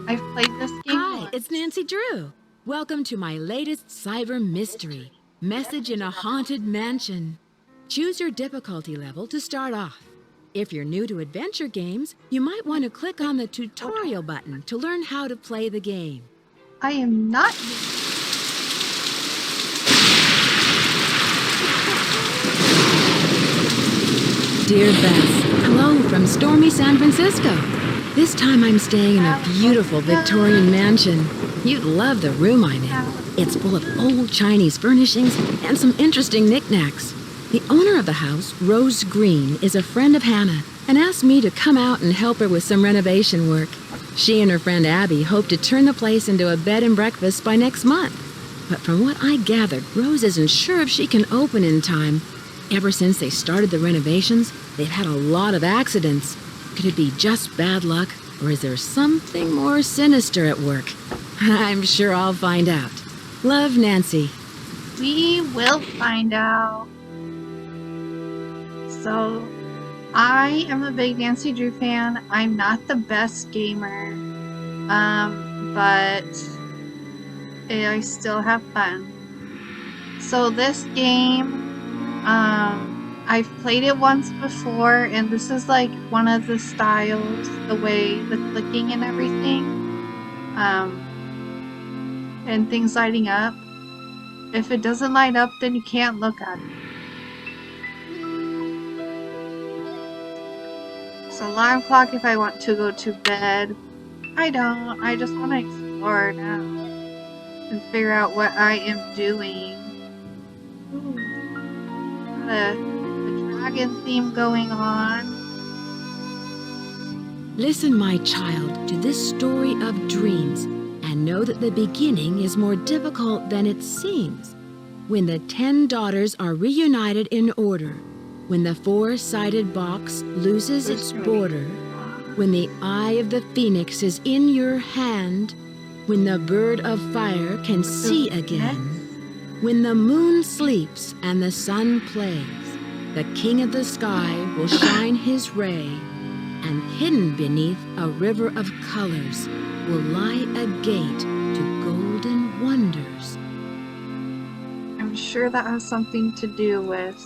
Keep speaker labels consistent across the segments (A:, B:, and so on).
A: I've played this game
B: Hi,
A: once.
B: it's Nancy Drew. Welcome to my latest cyber mystery, Message in a Haunted Mansion. Choose your difficulty level to start off. If you're new to adventure games, you might want to click on the tutorial button to learn how to play the game.
A: I am not.
B: Dear Bess, hello from stormy San Francisco. This time I'm staying in a beautiful Victorian mansion. You'd love the room I'm in. It's full of old Chinese furnishings and some interesting knickknacks. The owner of the house, Rose Green, is a friend of Hannah and asked me to come out and help her with some renovation work. She and her friend Abby hope to turn the place into a bed and breakfast by next month. But from what I gathered, Rose isn't sure if she can open in time. Ever since they started the renovations, they've had a lot of accidents. Could it be just bad luck, or is there something more sinister at work? I'm sure I'll find out. Love, Nancy.
A: We will find out. So, I am a big Nancy Drew fan. I'm not the best gamer, but I still have fun. So this game, I've played it once before, and this is like one of the styles, the way the clicking and everything, and things lighting up. If it doesn't light up, then you can't look at it. So alarm clock if I want to go to bed. I don't. I just want to explore now and figure out what I am doing. Ooh. Got a dragon theme going on.
B: Listen, my child, to this story of dreams, and know that the beginning is more difficult than it seems. When the 10 daughters are reunited in order, when the 4-sided box loses its border, when the eye of the phoenix is in your hand, when the bird of fire can see again, when the moon sleeps and the sun plays, the king of the sky will shine his ray, and hidden beneath a river of colors will lie a gate to golden wonders.
A: I'm sure that has something to do with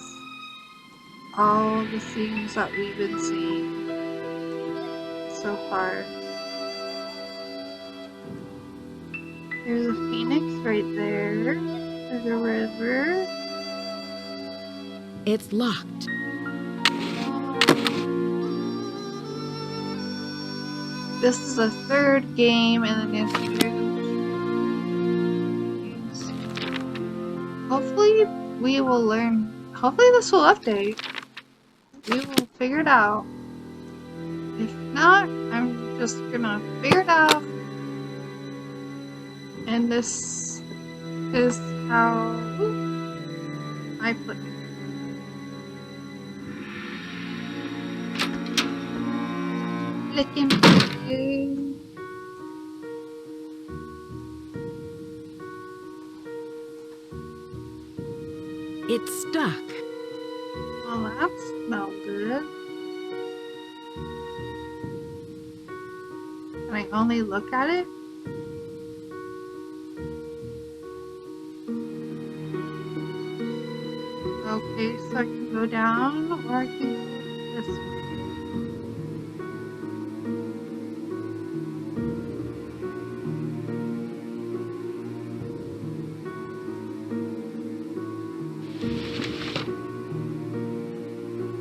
A: all the things that we've been seeing so far. There's a phoenix right there. There's a river.
B: It's locked.
A: This is the third game in the Nancy Drew games. Hopefully we will learn. Hopefully this will update. We will figure it out. If not, I'm just gonna figure it out. And this is how I put it. Flicking.
B: It's stuck.
A: Well, that smells good. Can I only look at it? Okay, so I can go down, or I can go this way.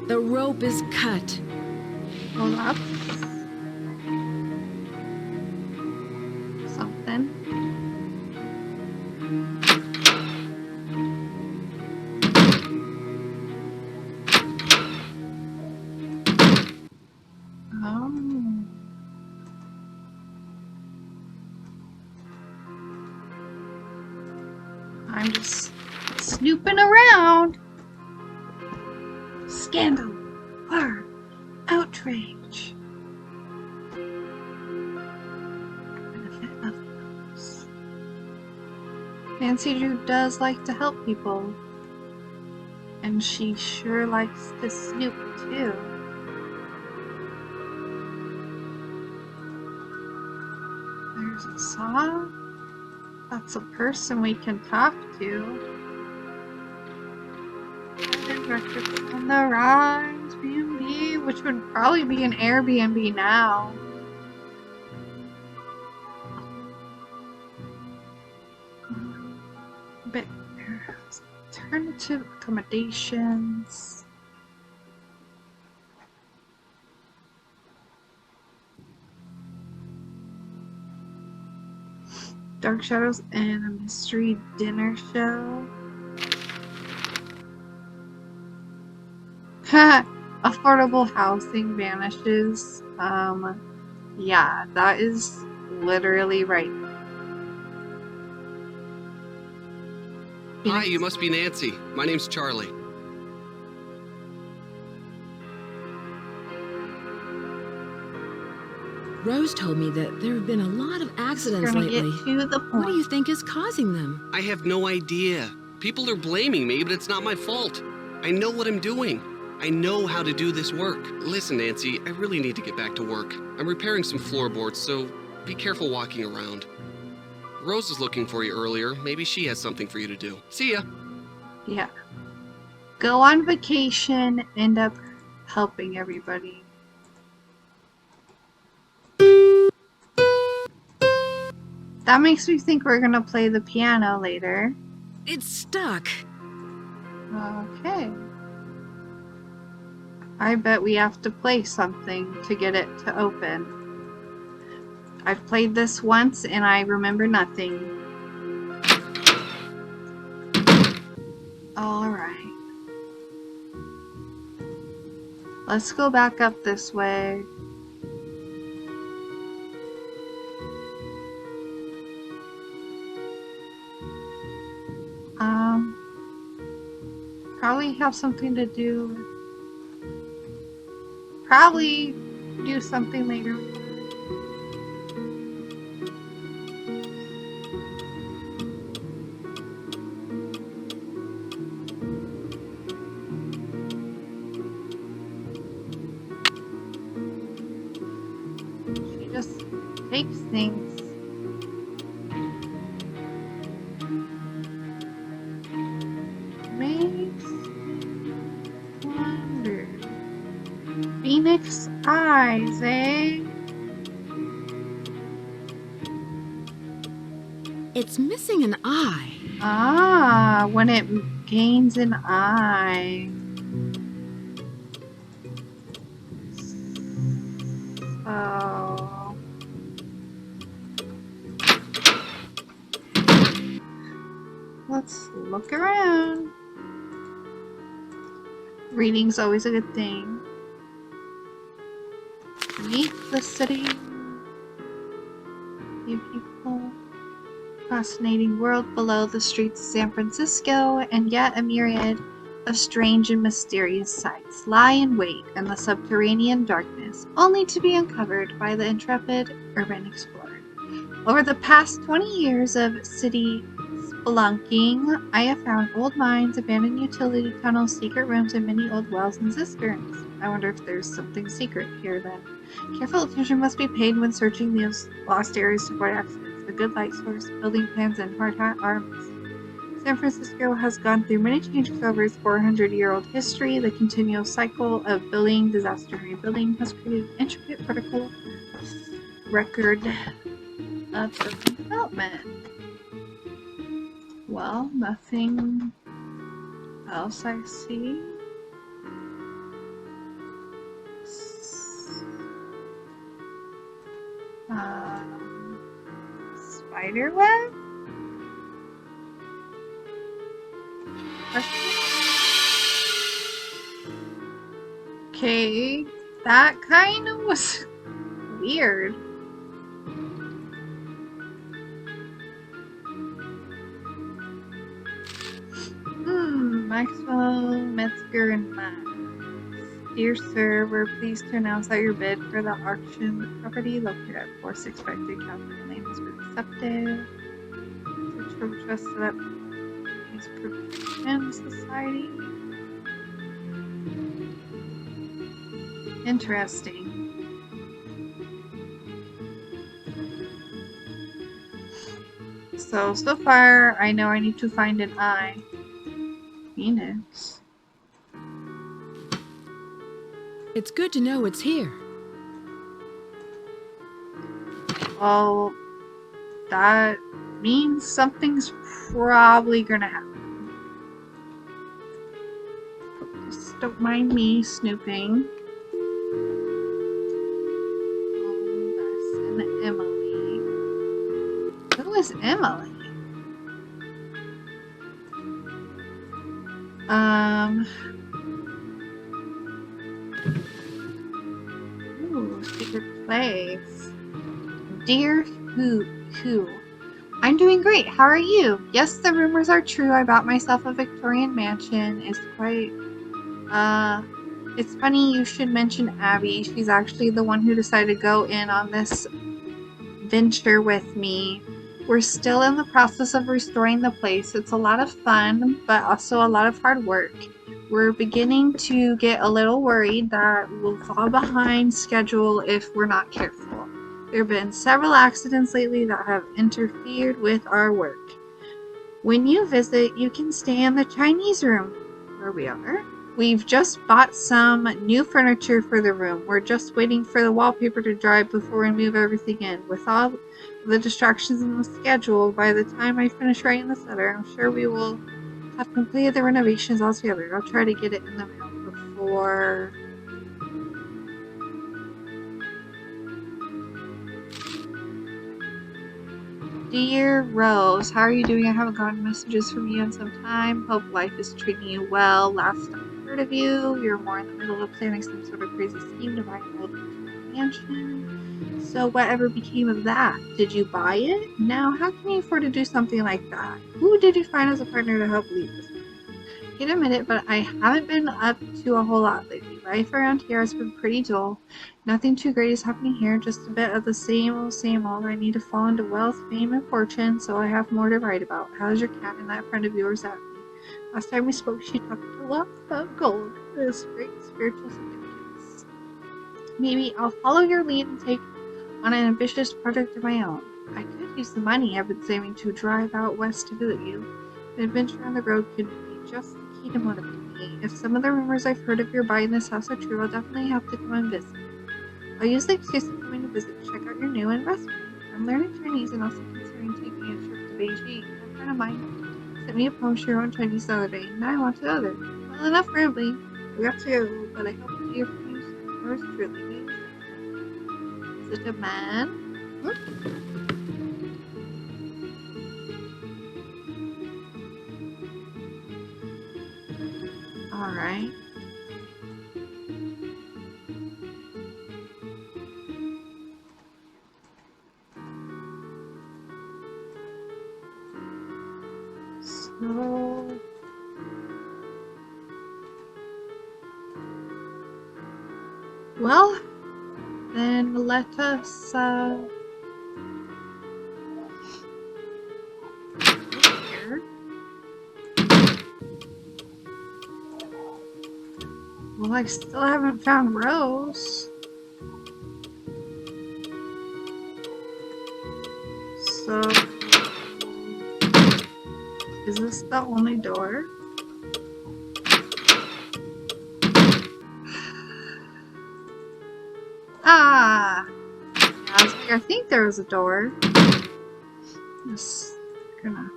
B: The rope is cut.
A: Hold up. Something. I'm just snooping around. Scandal, horror, outrage. Benefit of those. Nancy Drew does like to help people. And she sure likes to snoop too. There's a saw. That's a person we can talk to. Records on the rise, B&B, which would probably be an Airbnb now. But alternative accommodations. Dark Shadows and a mystery dinner show. Affordable housing vanishes. Yeah, that is literally right.
C: Hi, you must be Nancy. My name's Charlie.
B: Rose told me that there have been a lot of accidents
A: Gonna
B: lately.
A: get to the point.
B: What do you think is causing them?
C: I have no idea. People are blaming me, but it's not my fault. I know what I'm doing. I know how to do this work. Listen, Nancy, I really need to get back to work. I'm repairing some floorboards, so be careful walking around. Rose was looking for you earlier. Maybe she has something for you to do. See ya.
A: Yeah. Go on vacation, end up helping everybody. That makes me think we're gonna play the piano later.
B: It's stuck.
A: Okay. I bet we have to play something to get it to open. I've played this once and I remember nothing. Alright. Let's go back up this way. Probably have something to do. Probably do something later. She just takes things. Makes wonder. Phoenix eyes, eh?
B: It's missing an eye.
A: Ah, when it gains an eye. So... let's look around. Reading's always a good thing. Meet the city. You people. Fascinating world below the streets of San Francisco, and yet a myriad of strange and mysterious sights lie in wait in the subterranean darkness, only to be uncovered by the intrepid urban explorer. Over the past 20 years of city spelunking, I have found old mines, abandoned utility tunnels, secret rooms, and many old wells and cisterns. I wonder if there's something secret here then. Careful attention must be paid when searching these lost areas to avoid accidents. A good light source, building plans, and hard hat are missing. San Francisco has gone through many changes over its 400-year-old history. The continual cycle of building, disaster, and rebuilding has created an intricate vertical record of urban development. Well, nothing else I see. Spider web? Okay, that kind of was weird. Maxwell, Metzger, and Max. Dear sir, we're pleased to announce that your bid for the auction property located at 4652 California Lane has been accepted. Search for trust set up Peace Protection Society. Interesting. So far, I know I need to find an eye. Phoenix.
B: It's good to know it's here.
A: Well, that means something's probably gonna happen. Just don't mind me snooping. Oh, that's an Emily. Who is Emily? Ooh, secret place. Dear who? I'm doing great. How are you? Yes, the rumors are true. I bought myself a Victorian mansion. It's quite, it's funny you should mention Abby. She's actually the one who decided to go in on this venture with me. We're still in the process of restoring the place. It's a lot of fun, but also a lot of hard work. We're beginning to get a little worried that we'll fall behind schedule if we're not careful. There have been several accidents lately that have interfered with our work. When you visit, you can stay in the Chinese room, where we are. We've just bought some new furniture for the room. We're just waiting for the wallpaper to dry before we move everything in. With all the distractions in the schedule, by the time I finish writing this letter, I'm sure we will have completed the renovations altogether. I'll try to get it in the mail before... Dear Rose, how are you doing? I haven't gotten messages from you in some time. Hope life is treating you well. Last I heard of you, you're more in the middle of planning some sort of crazy scheme to buy an old mansion. So whatever became of that? Did you buy it? Now, how can you afford to do something like that? Who did you find as a partner to help lead this? I can admit it, but I haven't been up to a whole lot lately. Life around here has been pretty dull. Nothing too great is happening here, just a bit of the same old, same old. I need to fall into wealth, fame, and fortune, so I have more to write about. How's your cat and that friend of yours at me? Last time we spoke, she talked a lot about gold. It has great spiritual significance. Maybe I'll follow your lead and take on an ambitious project of my own. I could use the money I've been saving to drive out west to visit you. An adventure on the road could be just the key to motivate me. If some of the rumors I've heard of your buying this house are true, I'll definitely have to come and visit. I'll use the excuse of coming to visit to check out your new investment. I'm learning Chinese and also considering taking a trip to Beijing. A friend of mine sent me a poem she wrote in Chinese the other day, and now I want to know other. Well, enough rambling. We got to go, but I hope to hear from you soon. Yours truly. Is it a man? Alright. So... well, then let us, here. Well, I still haven't found Rose. So, is this the only door? Ah! Yeah, I was like, I think there was a door. Just gonna...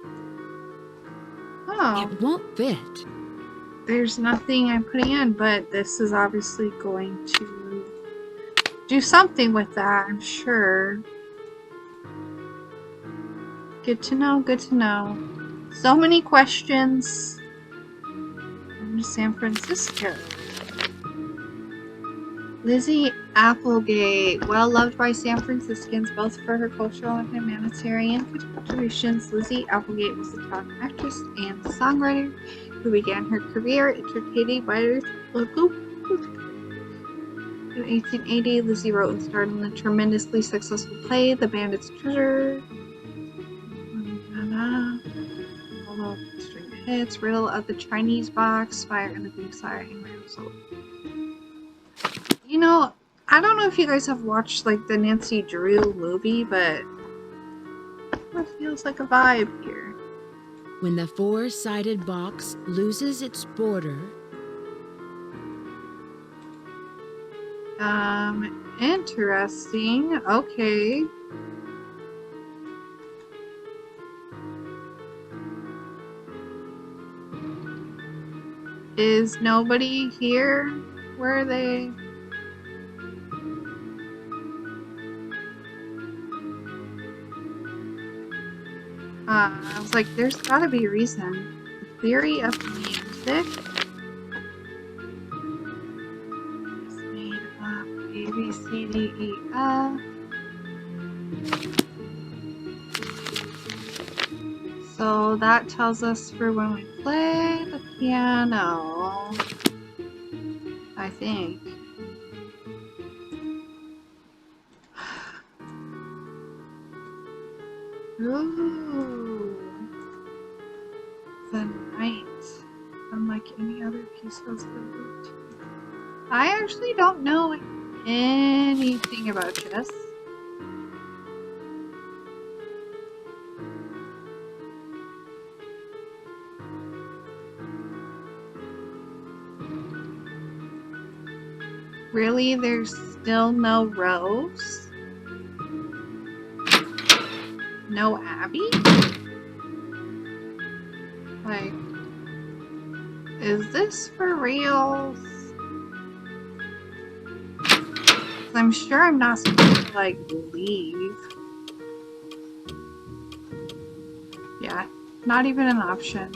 A: oh.
B: It won't fit.
A: There's nothing I'm putting in, but this is obviously going to do something with that, I'm sure. Good to know, good to know. So many questions. I'm to San Francisco. Lizzie Applegate, well loved by San Franciscans both for her cultural and humanitarian contributions. Lizzie Applegate was a top actress and songwriter who began her career entertaining writers local. In 1880, Lizzie wrote and starred in the tremendously successful play The Bandit's Treasure. All string hits, Riddle of the Chinese Box, Fire in the Green Sire, and Ransel. You know, I don't know if you guys have watched like the Nancy Drew movie, but It feels like a vibe here.
B: When the four-sided box loses its border,
A: Interesting. Okay. Is nobody here? Where are they? I was like, there's gotta be a reason. The theory of music is made up A, B, C, D, E, F. So that tells us for when we play the piano, I think. Ooh, the night, unlike any other piece of the route. I actually don't know anything about chess. Really, there's still no Rose? No Abby? Like, is this for real? I'm sure I'm not supposed to, like, leave. Yeah, not even an option.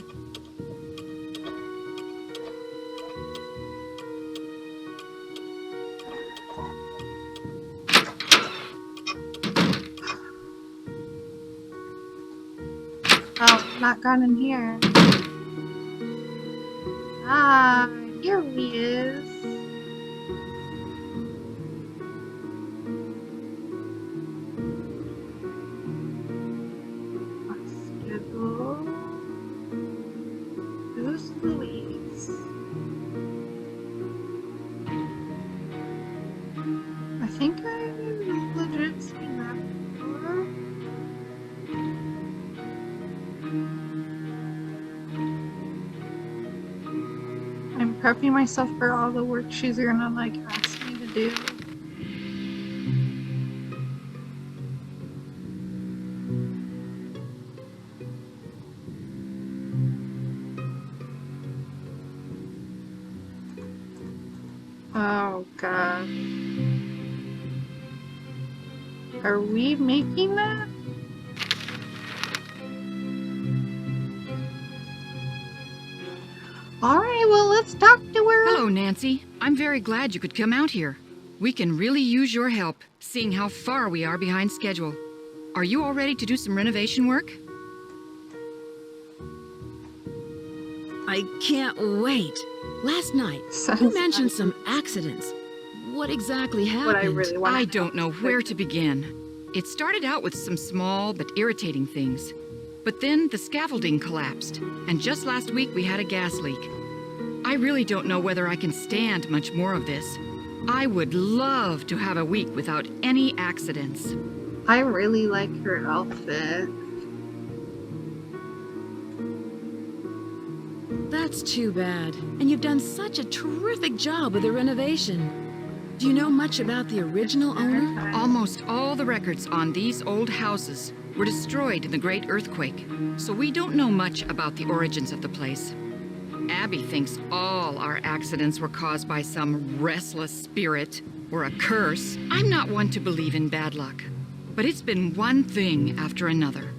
A: Oh, not gone in here. Ah, here he is. Schedule. Who's Louise? I think I've legit seen that before. I'm prepping myself for all the work she's gonna like ask me to do. Oh god. Are we making that? Alright, well let's talk to her.
D: Hello, Nancy. I'm very glad you could come out here. We can really use your help, seeing how far we are behind schedule. Are you all ready to do some renovation work?
B: I can't wait. Last night,
A: Sounds
B: you mentioned
A: like
B: some accidents. What exactly happened?
A: what I really want.
D: I don't know where to begin. It started out with some small but irritating things. But then the scaffolding collapsed, and just last week we had a gas leak. I really don't know whether I can stand much more of this. I would love to have a week without any accidents.
A: I really like her outfit.
B: That's too bad. And you've done such a terrific job with the renovation. Do you know much about the original owner?
D: Almost all the records on these old houses were destroyed in the Great Earthquake, so we don't know much about the origins of the place. Abby thinks all our accidents were caused by some restless spirit or a curse. I'm not one to believe in bad luck, but it's been one thing after another.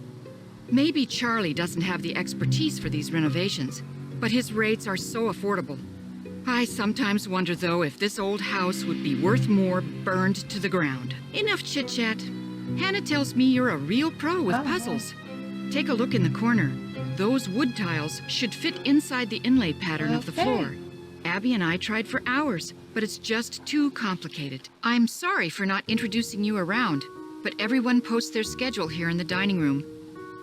D: Maybe Charlie doesn't have the expertise for these renovations, but his rates are so affordable. I sometimes wonder, though, if this old house would be worth more burned to the ground. Enough chit-chat. Hannah tells me you're a real pro with puzzles. Take a look in the corner. Those wood tiles should fit inside the inlay pattern of the floor. Abby and I tried for hours, but it's just too complicated. I'm sorry for not introducing you around, but everyone posts their schedule here in the dining room.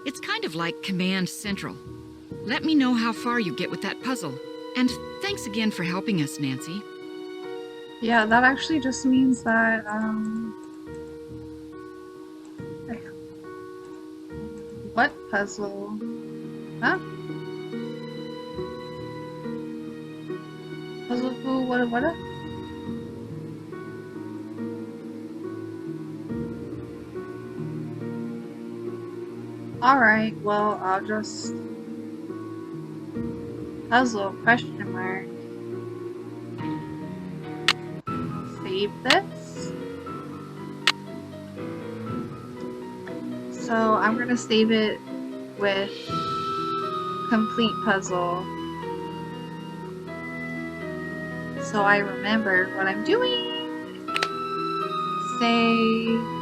D: It's kind of like Command Central. Let me know how far you get with that puzzle. And thanks again for helping us, Nancy.
A: Yeah, that actually just means that What puzzle? Huh? Puzzle who? What? Alright, well, I'll just... Puzzle, question mark. I'll save this. So, I'm gonna save it with complete puzzle. So I remember what I'm doing. Save.